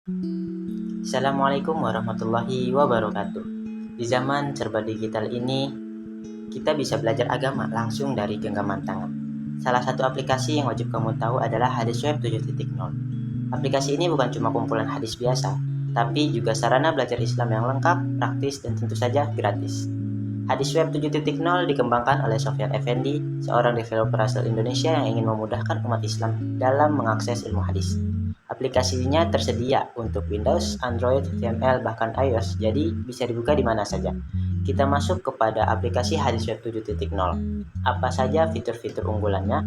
Assalamualaikum warahmatullahi wabarakatuh. Di zaman serba digital ini, kita bisa belajar agama langsung dari genggaman tangan. Salah satu aplikasi yang wajib kamu tahu adalah Hadis Web 7.0. Aplikasi ini bukan cuma kumpulan hadis biasa, tapi juga sarana belajar Islam yang lengkap, praktis, dan tentu saja gratis. Hadis Web 7.0 dikembangkan oleh Sofyan Effendi, seorang developer asal Indonesia yang ingin memudahkan umat Islam dalam mengakses ilmu hadis. Aplikasinya tersedia untuk Windows, Android, HTML, bahkan iOS, jadi bisa dibuka di mana saja. Kita masuk kepada aplikasi Hadis Web 7.0. Apa saja fitur-fitur unggulannya?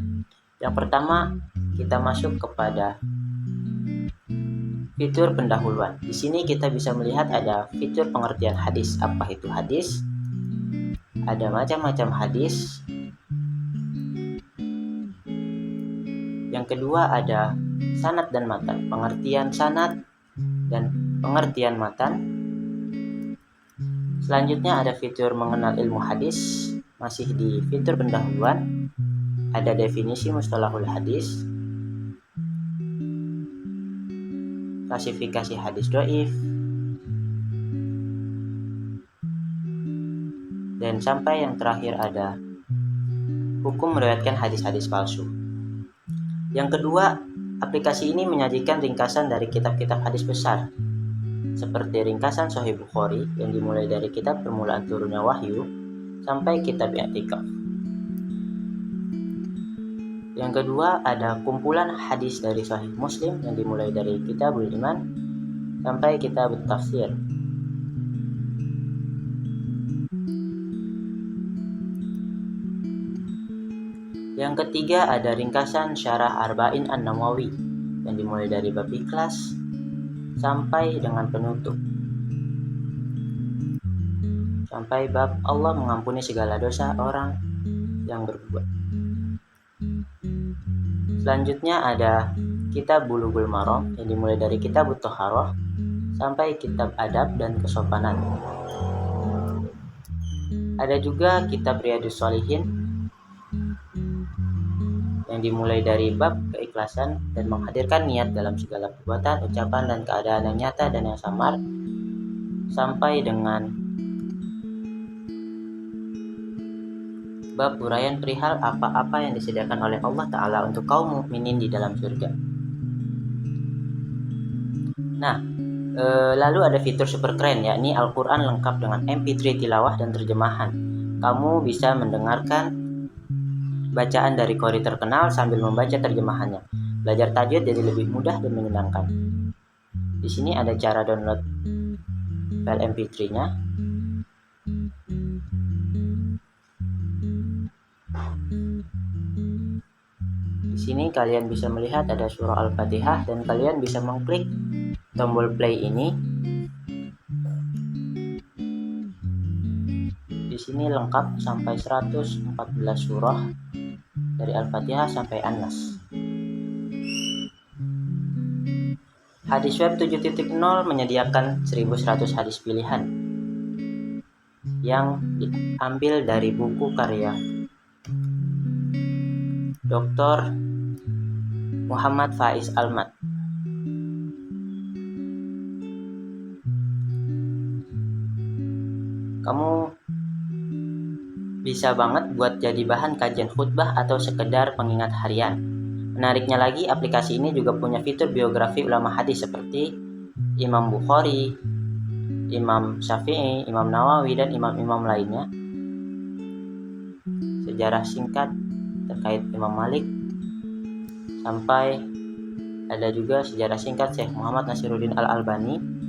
Yang pertama, kita masuk kepada fitur pendahuluan. Di sini kita bisa melihat ada fitur pengertian hadis. Apa itu hadis? Ada macam-macam hadis. Yang kedua ada sanad dan matan, pengertian sanad dan pengertian matan. Selanjutnya ada fitur mengenal ilmu hadis, masih di fitur pendahuluan. Ada definisi mustalahul hadis, klasifikasi hadis dhaif, dan sampai yang terakhir ada hukum meriwayatkan hadis-hadis palsu. Yang kedua, aplikasi ini menyajikan ringkasan dari kitab-kitab hadis besar, seperti ringkasan Sahih Bukhari yang dimulai dari kitab permulaan turunnya wahyu sampai kitab i'tikaf. Yang kedua, ada kumpulan hadis dari Sahih Muslim yang dimulai dari Kitabul Iman sampai Kitabut Tafsir. Yang ketiga ada ringkasan Syarah Arba'in An-Nawawi yang dimulai dari bab ikhlas sampai dengan penutup, sampai bab Allah mengampuni segala dosa orang yang berbuat. Selanjutnya ada Kitab Bulughul Maram yang dimulai dari Kitabut Thaharah sampai Kitab Adab dan Kesopanan. Ada juga Kitab Riyadhus Shalihin yang dimulai dari bab keikhlasan dan menghadirkan niat dalam segala perbuatan, ucapan, dan keadaan yang nyata dan yang samar, sampai dengan bab uraian perihal apa-apa yang disediakan oleh Allah Ta'ala untuk kaum mukminin di dalam surga. Nah, lalu ada fitur super keren, yakni Al-Quran lengkap dengan MP3 tilawah dan terjemahan. Kamu bisa mendengarkan bacaan dari qori terkenal sambil membaca terjemahannya. Belajar tajwid jadi lebih mudah dan menyenangkan. Di sini ada cara download file MP3-nya. Di sini kalian bisa melihat ada surah Al-Fatihah dan kalian bisa mengklik tombol play ini. Di sini lengkap sampai 114 surah dari Al-Fatihah sampai An-Nas. Hadis Web 7.0 menyediakan 1100 hadis pilihan yang diambil dari buku karya Dr. Muhammad Faiz Almat. Kamu bisa banget buat jadi bahan kajian khutbah atau sekedar pengingat harian. Menariknya lagi, aplikasi ini juga punya fitur biografi ulama hadis seperti Imam Bukhari, Imam Syafi'i, Imam Nawawi, dan imam-imam lainnya. Sejarah singkat terkait Imam Malik, sampai ada juga sejarah singkat Syekh Muhammad Nasiruddin Al-Albani.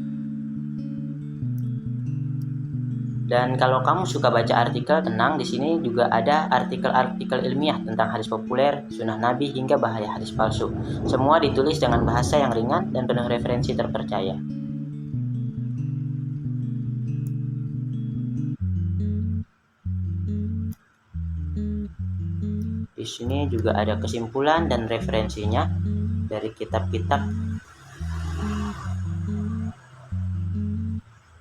Dan kalau kamu suka baca artikel, tenang, di sini juga ada artikel-artikel ilmiah tentang hadis populer, sunnah Nabi, hingga bahaya hadis palsu. Semua ditulis dengan bahasa yang ringan dan penuh referensi terpercaya. Di sini juga ada kesimpulan dan referensinya dari kitab-kitab.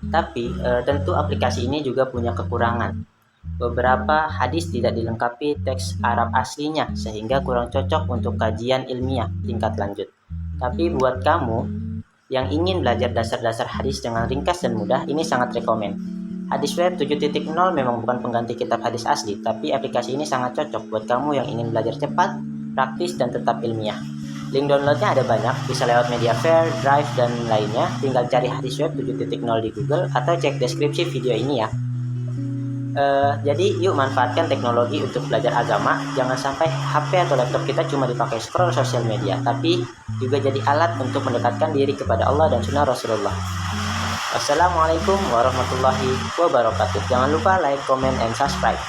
Tapi tentu aplikasi ini juga punya kekurangan. Beberapa hadis tidak dilengkapi teks Arab aslinya sehingga kurang cocok untuk kajian ilmiah tingkat lanjut. Tapi buat kamu Yang ingin belajar dasar-dasar hadis dengan ringkas dan mudah, ini sangat rekomen. Hadis Web 7.0 memang bukan pengganti kitab hadis asli, tapi aplikasi ini sangat cocok buat kamu yang ingin belajar cepat, praktis, dan tetap ilmiah. Link downloadnya ada banyak, bisa lewat Mediafair, Drive, dan lainnya. Tinggal cari Hadis Web 7.0 di Google atau cek deskripsi video ini ya. Jadi yuk manfaatkan teknologi untuk belajar agama. Jangan sampai HP atau laptop kita cuma dipakai scroll sosial media, tapi juga jadi alat untuk mendekatkan diri kepada Allah dan sunnah Rasulullah. Wassalamualaikum warahmatullahi wabarakatuh. Jangan lupa like, comment, and subscribe.